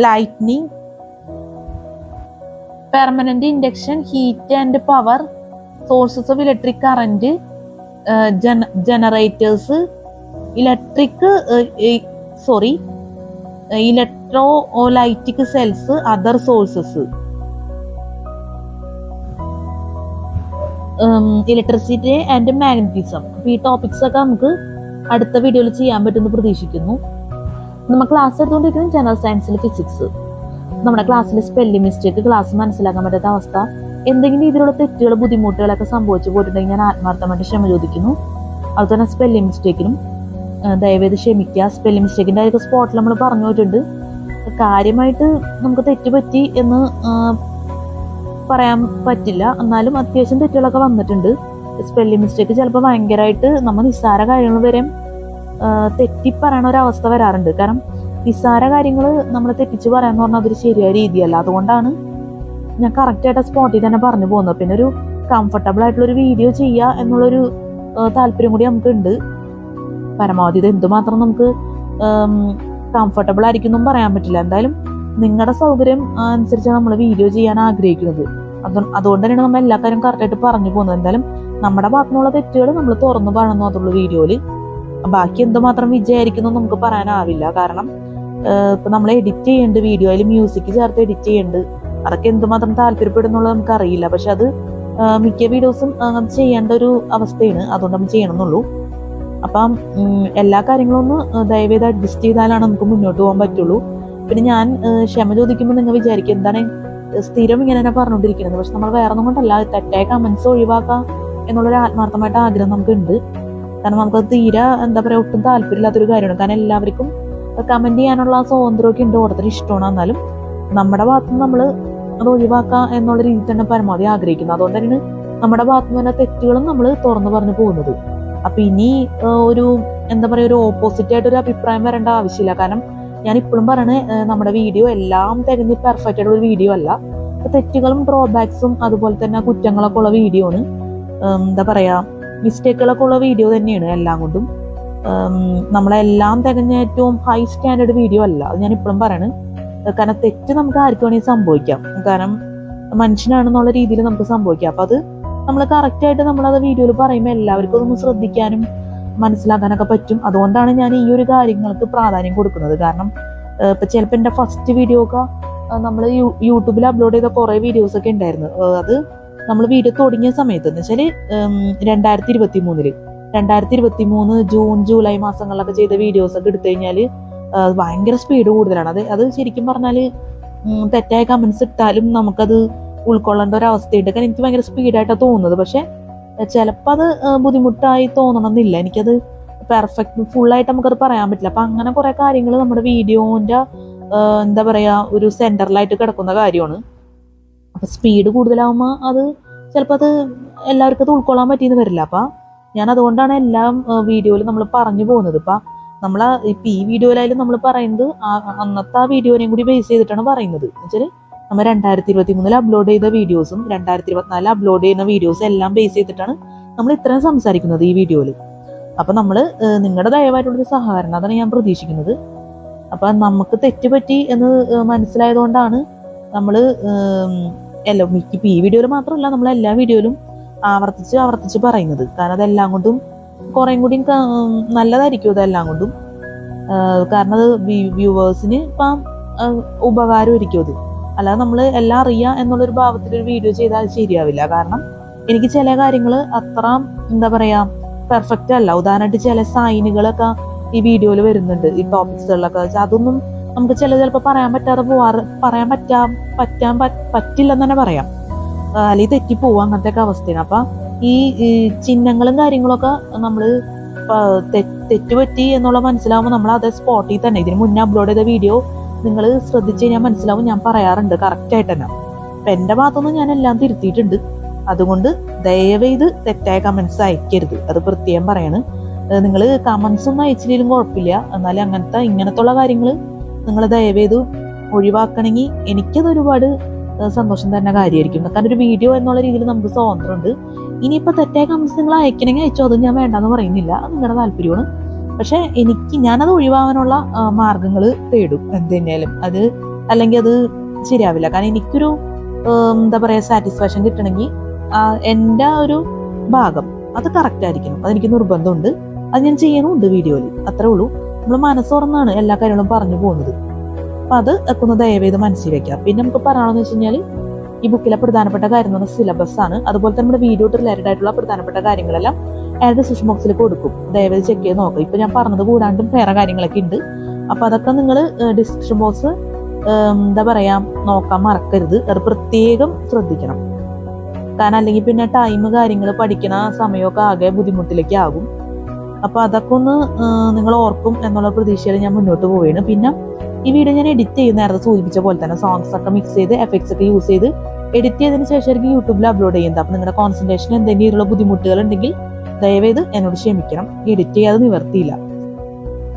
lightning, permanent induction, heat and power, sources of electric current, generators, electrolytic cells, other sources, electricity and magnetism. അപ്പൊ ഈ ടോപ്പിക്സ് ഒക്കെ നമുക്ക് അടുത്ത വീഡിയോയിൽ ചെയ്യാൻ പറ്റുമെന്ന് പ്രതീക്ഷിക്കുന്നു. നമ്മൾ ക്ലാസ് എടുത്തുകൊണ്ടിരിക്കുന്നത് ജനറൽ സയൻസിൽ ഫിസിക്സ്. നമ്മുടെ ക്ലാസ്സിൽ സ്പെല്ലിംഗ് മിസ്റ്റേക്ക്, ക്ലാസ് മനസ്സിലാക്കാൻ പറ്റാത്ത അവസ്ഥ, എന്തെങ്കിലും രീതിയിലുള്ള തെറ്റുകൾ, ബുദ്ധിമുട്ടുകളൊക്കെ സംഭവിച്ചു പോയിട്ടുണ്ടെങ്കിൽ ഞാൻ ആത്മാർത്ഥമായിട്ട് ക്ഷമ ചോദിക്കുന്നു. അതുപോലെ തന്നെ സ്പെല്ലിംഗ് മിസ്റ്റേക്കിനും ദയവേത് ക്ഷമിക്കുക. സ്പെല്ലിംഗ് മിസ്റ്റേക്കിൻ്റെ ആയിരിക്കും സ്പോട്ടിൽ നമ്മൾ പറഞ്ഞു പോയിട്ടുണ്ട്. കാര്യമായിട്ട് നമുക്ക് തെറ്റ് പറ്റി എന്ന് പറയാൻ പറ്റില്ല, എന്നാലും അത്യാവശ്യം തെറ്റുകളൊക്കെ വന്നിട്ടുണ്ട്. സ്പെല്ലിംഗ് മിസ്റ്റേക്ക് ചിലപ്പോൾ ഭയങ്കരമായിട്ട് നമ്മൾ നിസ്സാര കാര്യങ്ങൾ വരെ തെറ്റിപ്പറയണ ഒരവസ്ഥ വരാറുണ്ട്. കാരണം നിസ്സാര കാര്യങ്ങൾ നമ്മൾ തെറ്റിച്ച് പറയാന്ന് പറഞ്ഞാൽ അതൊരു ശരിയായ രീതിയല്ല. അതുകൊണ്ടാണ് ഞാൻ കറക്റ്റായിട്ട് സ്പോട്ടിൽ തന്നെ പറഞ്ഞു പോകുന്നത്. പിന്നെ ഒരു കംഫർട്ടബിൾ ആയിട്ടുള്ളൊരു വീഡിയോ ചെയ്യുക എന്നുള്ളൊരു താല്പര്യം കൂടി നമുക്കുണ്ട്. പരമാവധി ഇത് എന്തുമാത്രം നമുക്ക് കംഫർട്ടബിൾ ആയിരിക്കും എന്നും പറയാൻ പറ്റില്ല. എന്തായാലും നിങ്ങളുടെ സൗകര്യം അനുസരിച്ചാണ് നമ്മൾ വീഡിയോ ചെയ്യാൻ ആഗ്രഹിക്കുന്നത്. അതുകൊണ്ട് തന്നെയാണ് നമ്മൾ എല്ലാ കാര്യം കറക്റ്റായിട്ട് പറഞ്ഞു പോകുന്നത്. എന്തായാലും നമ്മുടെ ഭാഗത്തുനിന്നുള്ള തെറ്റുകൾ നമ്മൾ തുറന്നു പറയണമെന്നു അതുള്ള വീഡിയോയില്. ബാക്കി എന്തുമാത്രം വിജയായിരിക്കുന്നു നമുക്ക് പറയാനാവില്ല. കാരണം ഇപ്പൊ നമ്മൾ എഡിറ്റ് ചെയ്യുന്നുണ്ട്, വീഡിയോയിൽ മ്യൂസിക് ചേർത്ത് എഡിറ്റ് ചെയ്യുന്നുണ്ട്. അതൊക്കെ എന്തുമാത്രം താല്പര്യപ്പെടുന്നുള്ളത് നമുക്ക് അറിയില്ല. പക്ഷെ അത് മിക്ക വീഡിയോസും ചെയ്യേണ്ട ഒരു അവസ്ഥയാണ്. അതുകൊണ്ട് നമ്മൾ ചെയ്യണമെന്നുള്ളൂ. അപ്പം എല്ലാ കാര്യങ്ങളും ഒന്ന് ദയവേത് അഡ്ജസ്റ്റ് ചെയ്താലാണ് നമുക്ക് മുന്നോട്ട് പോകാൻ പറ്റുള്ളൂ. പിന്നെ ഞാൻ ക്ഷമ ചോദിക്കുമ്പോൾ നിങ്ങൾ വിചാരിക്കും എന്താണ് സ്ഥിരം ഇങ്ങനെ തന്നെ പറഞ്ഞുകൊണ്ടിരിക്കുന്നത്. പക്ഷെ നമ്മൾ വേറെ ഒന്നും കൊണ്ടല്ല, തെറ്റായ കമന്റ്സ് ഒഴിവാക്കാം എന്നുള്ളൊരു ആത്മാർത്ഥമായിട്ട് ആഗ്രഹം നമുക്കുണ്ട്. കാരണം നമുക്കത് തീരെ എന്താ പറയുക ഒട്ടും താല്പര്യമില്ലാത്തൊരു കാര്യമാണ്. കാരണം എല്ലാവർക്കും കമന്റ് ചെയ്യാനുള്ള സ്വാതന്ത്ര്യമൊക്കെ ഉണ്ട്, ഓരോരുത്തരും ഇഷ്ടമാണ്. എന്നാലും നമ്മുടെ ഭാഗത്തുനിന്ന് നമ്മൾ അത് ഒഴിവാക്കാം എന്നുള്ള രീതിയിൽ തന്നെ പരമാവധി ആഗ്രഹിക്കുന്നു. അതുകൊണ്ട് തന്നെയാണ് നമ്മുടെ ഭാഗത്തുനിന്ന് തന്നെ തെറ്റുകളും നമ്മൾ തുറന്നു പറഞ്ഞു പോകുന്നത്. അപ്പൊ ഇനി ഒരു എന്താ പറയുക ഒരു ഓപ്പോസിറ്റ് ആയിട്ടൊരു അഭിപ്രായം വരേണ്ട ആവശ്യമില്ല. കാരണം ഞാൻ ഇപ്പോഴും പറയണേ നമ്മുടെ വീഡിയോ എല്ലാം തികഞ്ഞ് പെർഫെക്റ്റ് ആയിട്ടുള്ള ഒരു വീഡിയോ അല്ല. തെറ്റുകളും ഡ്രോബാക്സും അതുപോലെ തന്നെ കുറ്റങ്ങളൊക്കെ ഉള്ള വീഡിയോ ആണ്. എന്താ പറയാ മിസ്റ്റേക്കുകളൊക്കെ ഉള്ള വീഡിയോ തന്നെയാണ് എല്ലാം കൊണ്ടും. നമ്മളെല്ലാം തികഞ്ഞ ഏറ്റവും ഹൈ സ്റ്റാൻഡേർഡ് വീഡിയോ അല്ല, അത് ഞാൻ ഇപ്പോഴും പറയണേ. കാരണം തെറ്റ് നമുക്ക് ആർക്കും വേണമെങ്കിൽ സംഭവിക്കാം. കാരണം മനുഷ്യനാണെന്നുള്ള രീതിയിൽ നമുക്ക് സംഭവിക്കാം. അപ്പൊ അത് നമ്മൾ കറക്റ്റ് ആയിട്ട് നമ്മളത് വീഡിയോയിൽ പറയുമ്പോൾ എല്ലാവർക്കും അതൊന്ന് ശ്രദ്ധിക്കാനും മനസ്സിലാക്കാനൊക്കെ പറ്റും. അതുകൊണ്ടാണ് ഞാൻ ഈ ഒരു കാര്യങ്ങൾക്ക് പ്രാധാന്യം കൊടുക്കുന്നത്. കാരണം ഇപ്പൊ ചിലപ്പോൾ എൻ്റെ ഫസ്റ്റ് വീഡിയോ ഒക്കെ നമ്മൾ യൂട്യൂബിൽ അപ്ലോഡ് ചെയ്ത കുറെ വീഡിയോസ് ഒക്കെ ഉണ്ടായിരുന്നു. അത് നമ്മൾ വീഡിയോ തുടങ്ങിയ സമയത്ത് എന്ന് വെച്ചാല് 2023 ജൂൺ ജൂലൈ മാസങ്ങളിലൊക്കെ ചെയ്ത വീഡിയോസ് ഒക്കെ എടുത്തു കഴിഞ്ഞാല് ഭയങ്കര സ്പീഡ് കൂടുതലാണ്. അത് ശരിക്കും പറഞ്ഞാല് തെറ്റായ കമന്റ്സ് ഇട്ടാലും നമുക്കത് ഉൾക്കൊള്ളേണ്ട ഒരു അവസ്ഥയുണ്ട്. കാരണം എനിക്ക് ഭയങ്കര സ്പീഡായിട്ടാണ് തോന്നുന്നത്. പക്ഷെ ചിലപ്പോൾ അത് ബുദ്ധിമുട്ടായി തോന്നണമെന്നില്ല. എനിക്കത് പെർഫെക്റ്റ് ഫുള്ളായിട്ട് നമുക്കത് പറയാൻ പറ്റില്ല. അപ്പൊ അങ്ങനെ കുറെ കാര്യങ്ങൾ നമ്മുടെ വീഡിയോന്റെ എന്താ പറയാ ഒരു സെന്ററിലായിട്ട് കിടക്കുന്ന കാര്യമാണ്. അപ്പൊ സ്പീഡ് കൂടുതലാവുമ്പോൾ അത് ചിലപ്പോൾ അത് എല്ലാവർക്കും അത് ഉൾക്കൊള്ളാൻ പറ്റിയെന്ന് വരില്ല. അപ്പൊ ഞാൻ അതുകൊണ്ടാണ് എല്ലാം വീഡിയോയിൽ നമ്മൾ പറഞ്ഞു പോകുന്നത്. ഇപ്പൊ ഇപ്പൊ ഈ വീഡിയോയിലായാലും നമ്മൾ പറയുന്നത് അന്നത്തെ ആ വീഡിയോനെയും കൂടി ബേസ് ചെയ്തിട്ടാണ് പറയുന്നത്. എന്നുവെച്ചാൽ നമ്മൾ 2023 അപ്ലോഡ് ചെയ്ത വീഡിയോസും 2024 അപ്ലോഡ് ചെയ്യുന്ന വീഡിയോസും എല്ലാം ബേസ് ചെയ്തിട്ടാണ് നമ്മൾ ഇത്രയും സംസാരിക്കുന്നത് ഈ വീഡിയോയിൽ. അപ്പൊ നമ്മൾ നിങ്ങളുടെ ദയവായിട്ടുള്ളൊരു സഹകരണം അതാണ് ഞാൻ പ്രതീക്ഷിക്കുന്നത്. അപ്പൊ നമുക്ക് തെറ്റുപറ്റി എന്ന് മനസ്സിലായതുകൊണ്ടാണ് നമ്മൾ ഇപ്പൊ ഈ വീഡിയോയിൽ മാത്രമല്ല നമ്മൾ എല്ലാ വീഡിയോയിലും ആവർത്തിച്ച് പറയുന്നത്. കാരണം അതെല്ലാം കൊണ്ടും കുറേം കൂടി നല്ലതായിരിക്കും അതെല്ലാം കൊണ്ടും. കാരണം അത് വ്യൂവേഴ്സിന് ഇപ്പം ഉപകാരമായിരിക്കും അത്. അല്ലാതെ നമ്മൾ എല്ലാം അറിയാം എന്നുള്ളൊരു ഭാവത്തിലൊരു വീഡിയോ ചെയ്താൽ ശരിയാവില്ല. കാരണം എനിക്ക് ചില കാര്യങ്ങൾ അത്ര എന്താ പറയാ പെർഫെക്റ്റ് അല്ല. ഉദാഹരണമായിട്ട് ചില സൈനുകളൊക്കെ ഈ വീഡിയോയിൽ വരുന്നുണ്ട്, ഈ ടോപ്പിക്സുകളിലൊക്കെ. അതൊന്നും നമുക്ക് ചിലപ്പോൾ പറയാൻ പറ്റില്ലെന്ന് തന്നെ പറയാം, അല്ലെങ്കിൽ തെറ്റിപ്പോവും, അങ്ങനത്തെ ഒക്കെ അവസ്ഥയാണ്. അപ്പൊ ഈ ചിഹ്നങ്ങളും കാര്യങ്ങളൊക്കെ നമ്മൾ തെറ്റുപറ്റി എന്നുള്ള മനസ്സിലാവുമ്പോൾ നമ്മൾ അതേ സ്പോട്ടിൽ തന്നെ, ഇതിന് മുന്നേ അപ്ലോഡ് ചെയ്ത വീഡിയോ നിങ്ങൾ ശ്രദ്ധിച്ച് കഴിഞ്ഞാൽ മനസ്സിലാവും, ഞാൻ പറയാറുണ്ട് കറക്റ്റ് ആയിട്ട് തന്നെ. അപ്പൊ എന്റെ ഭാഗത്തൊന്നും ഞാൻ എല്ലാം തിരുത്തിയിട്ടുണ്ട്. അതുകൊണ്ട് ദയവേത് തെറ്റായ കമന്റ്സ് അയക്കരുത്, അത് പ്രത്യേകം പറയാണ്. നിങ്ങൾ കമന്റ്സ് ഒന്നും അയച്ചില്ലെങ്കിലും കുഴപ്പമില്ല, എന്നാലും ഇങ്ങനത്തുള്ള കാര്യങ്ങൾ നിങ്ങൾ ദയവേത് ഒഴിവാക്കണമെങ്കിൽ എനിക്കത് ഒരുപാട് സന്തോഷം തന്നെ കാര്യമായിരിക്കും. കാരണം ഒരു വീഡിയോ എന്നുള്ള രീതിയിൽ നമുക്ക് സ്വാതന്ത്ര്യമുണ്ട്. ഇനിയിപ്പോൾ തെറ്റായ കമന്റ്സ് നിങ്ങൾ അയക്കണമെങ്കിൽ അയച്ചോ, അതും ഞാൻ വേണ്ടെന്ന് പറയുന്നില്ല, അത് നിങ്ങളുടെ താല്പര്യമാണ്. പക്ഷെ ഞാനത് ഒഴിവാകാനുള്ള മാർഗങ്ങൾ തേടും എന്തുതന്നെയാലും. അത് അല്ലെങ്കിൽ അത് ശരിയാവില്ല. കാരണം എനിക്കൊരു എന്താ പറയാ സാറ്റിസ്ഫാക്ഷൻ കിട്ടണമെങ്കിൽ എൻ്റെ ഒരു ഭാഗം അത് കറക്റ്റ് ആയിരിക്കണം, അതെനിക്ക് നിർബന്ധമുണ്ട്. അത് ഞാൻ ചെയ്യണമുണ്ട് വീഡിയോയിൽ, അത്രേ ഉള്ളൂ. നമ്മൾ മനസ്സുറന്നാണ് എല്ലാ കാര്യങ്ങളും പറഞ്ഞു പോകുന്നത്. അപ്പൊ അത് ഒക്കെ ഒന്ന് ദയവേത് മനസ്സിൽ വെക്കാം. പിന്നെ നമുക്ക് പറയണമെന്ന് വെച്ച് കഴിഞ്ഞാൽ ഈ ബുക്കിലെ പ്രധാനപ്പെട്ട കാര്യം എന്ന് പറഞ്ഞാൽ സിലബസ് ആണ്. അതുപോലെ തന്നെ നമ്മുടെ വീഡിയോ റിലേറ്റഡ് ആയിട്ടുള്ള പ്രധാനപ്പെട്ട കാര്യങ്ങളെല്ലാം ഡിസ്ക്രിപ്ഷൻ ബോക്സിൽ കൊടുക്കും, ദയവേത് ചെക്ക് ചെയ്ത് നോക്കാം. ഇപ്പൊ ഞാൻ പറഞ്ഞത് കൂടാണ്ടും വേറെ കാര്യങ്ങളൊക്കെ ഉണ്ട്. അപ്പൊ അതൊക്കെ നിങ്ങൾ ഡിസ്ക്രിപ്ഷൻ ബോക്സ് എന്താ പറയാ നോക്കാൻ മറക്കരുത്, അത് പ്രത്യേകം ശ്രദ്ധിക്കണം. കാരണം അല്ലെങ്കിൽ പിന്നെ ടൈം കാര്യങ്ങൾ പഠിക്കുന്ന സമയമൊക്കെ ആകെ ബുദ്ധിമുട്ടിലേക്ക് ആകും. അപ്പൊ അതൊക്കെ ഒന്ന് നിങ്ങൾ ഓർക്കും എന്നുള്ള പ്രതീക്ഷയിൽ ഞാൻ മുന്നോട്ട് പോവുകയാണ്. പിന്നെ ഈ വീഡിയോ ഞാൻ എഡിറ്റ് ചെയ്യുന്ന നേരത്തെ സൂചിപ്പിച്ച പോലെ തന്നെ സോങ്സ് ഒക്കെ മിക്സ് ചെയ്ത് എഫക്ട്സ് ഒക്കെ യൂസ് ചെയ്ത് എഡിറ്റ് ചെയ്തതിന് ശേഷമായിരിക്കും യൂട്യൂബിൽ അപ്ലോഡ് ചെയ്യുന്നത്. അപ്പൊ നിങ്ങളുടെ കോൺസെൻട്രേഷൻ എന്തെങ്കിലും ബുദ്ധിമുട്ടുകൾ ഉണ്ടെങ്കിൽ ദയവേത് എന്നോട് ക്ഷമിക്കണം, എഡിറ്റ് ചെയ്യാതെ നിവർത്തിയില്ല.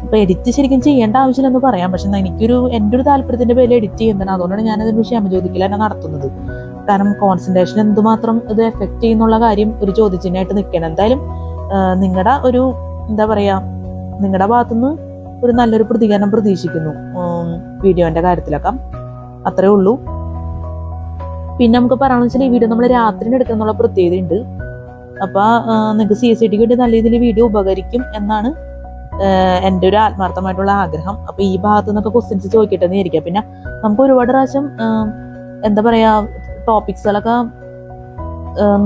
അപ്പൊ എഡിറ്റ് ശരിക്കും ചെയ്യേണ്ട ആവശ്യമില്ലെന്ന് പറയാം, പക്ഷെ എൻ്റെ ഒരു താല്പര്യത്തിന്റെ പേരിൽ എഡിറ്റ് ചെയ്യുന്നതാണ്. അതുകൊണ്ടാണ് ഞാൻ അതിന് ക്ഷമ ചോദിക്കില്ല എന്നെ നടത്തുന്നത്. കാരണം കോൺസെൻട്രേഷൻ എന്തുമാത്രം ഇത് എഫക്ട് ചെയ്യുന്നുള്ള കാര്യം ഒരു ചോദ്യചിഹ്നമായിട്ട് നിൽക്കണം. എന്തായാലും നിങ്ങളുടെ ഒരു എന്താ പറയാ നിങ്ങളുടെ ഭാഗത്തുനിന്ന് ഒരു നല്ലൊരു പ്രതികരണം പ്രതീക്ഷിക്കുന്നു വീഡിയോന്റെ കാര്യത്തിലൊക്കെ, അത്രേ ഉള്ളൂ. പിന്നെ നമുക്ക് പറയാന്ന് വെച്ചാൽ ഈ വീഡിയോ നമ്മൾ രാത്രി എടുക്കുന്നുള്ള പ്രത്യേകത ഉണ്ട്. അപ്പൊ നിങ്ങൾക്ക് CSCTക്ക് വേണ്ടി നല്ല രീതിയിൽ വീഡിയോ ഉപകരിക്കും എന്നാണ് എൻ്റെ ഒരു ആത്മാർത്ഥമായിട്ടുള്ള ആഗ്രഹം. അപ്പൊ ഈ ഭാഗത്തു നിന്നൊക്കെ ക്വസ്റ്റ്യൻസ് ചോദിക്കട്ടെ ഇരിക്കാം. പിന്നെ നമുക്ക് ഒരുപാട് പ്രാവശ്യം എന്താ പറയാ ടോപ്പിക്സുകളൊക്കെ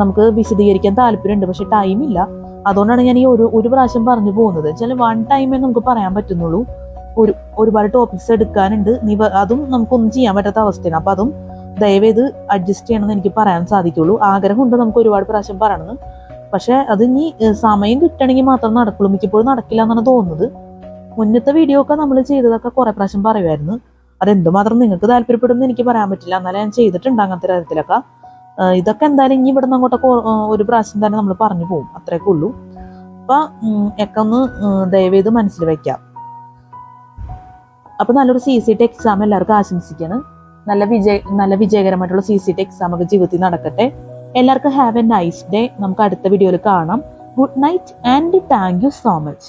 നമുക്ക് വിശദീകരിക്കാൻ താല്പര്യമുണ്ട്, പക്ഷെ ടൈമില്ല. അതുകൊണ്ടാണ് ഞാൻ ഈ ഒരു പ്രാവശ്യം പറഞ്ഞു പോകുന്നത്. ചില വൺ ടൈമേ നമുക്ക് പറയാൻ പറ്റുന്നുള്ളൂ. ഒരുപാട് ടോപ്പിക്സ് എടുക്കാനുണ്ട്, അതും നമുക്കൊന്നും ചെയ്യാൻ പറ്റാത്ത അവസ്ഥയാണ്. അപ്പൊ അതും ദയവേത് അഡ്ജസ്റ്റ് ചെയ്യണമെന്ന് എനിക്ക് പറയാൻ സാധിക്കുള്ളൂ. ആഗ്രഹമുണ്ട് നമുക്ക് ഒരുപാട് പ്രാവശ്യം പറയണമെന്ന്, പക്ഷെ അത് ഇനി സമയം കിട്ടണമെങ്കിൽ മാത്രം നടക്കുള്ളൂ, മിക്കപ്പോഴും നടക്കില്ല എന്നാണ് തോന്നുന്നത്. മുന്നത്തെ വീഡിയോ ഒക്കെ നമ്മൾ ചെയ്തതൊക്കെ കുറെ പ്രാവശ്യം പറയുമായിരുന്നു. അതെന്തുമാത്രം നിങ്ങൾക്ക് താല്പര്യപ്പെടുമെന്ന് എനിക്ക് പറയാൻ പറ്റില്ല, എന്നാലും ഞാൻ ചെയ്തിട്ടുണ്ട് അങ്ങനത്തെ കാര്യത്തിലൊക്കെ. ഇതൊക്കെ എന്തായാലും ഇനി ഇവിടെ നിന്ന് അങ്ങോട്ടൊക്കെ ഒരു പ്രാവശ്യം തന്നെ നമ്മൾ പറഞ്ഞു പോകും, അത്രയൊക്കെ ഉള്ളൂ. അപ്പൊ ഒക്കെ ഒന്ന് ദയവേത് മനസ്സിൽ വെക്കാം. അപ്പൊ നല്ലൊരു CCT എക്സാം എല്ലാവർക്കും ആശംസിക്കാണ്. നല്ല വിജയകരമായിട്ടുള്ള CCT എക്സാം ഒക്കെ ജീവിതത്തിൽ നടക്കട്ടെ. എല്ലാവർക്കും ഹാവ് എ നൈസ് ഡേ. നമുക്ക് അടുത്ത വീഡിയോയിൽ കാണാം. Good night and thank you so much.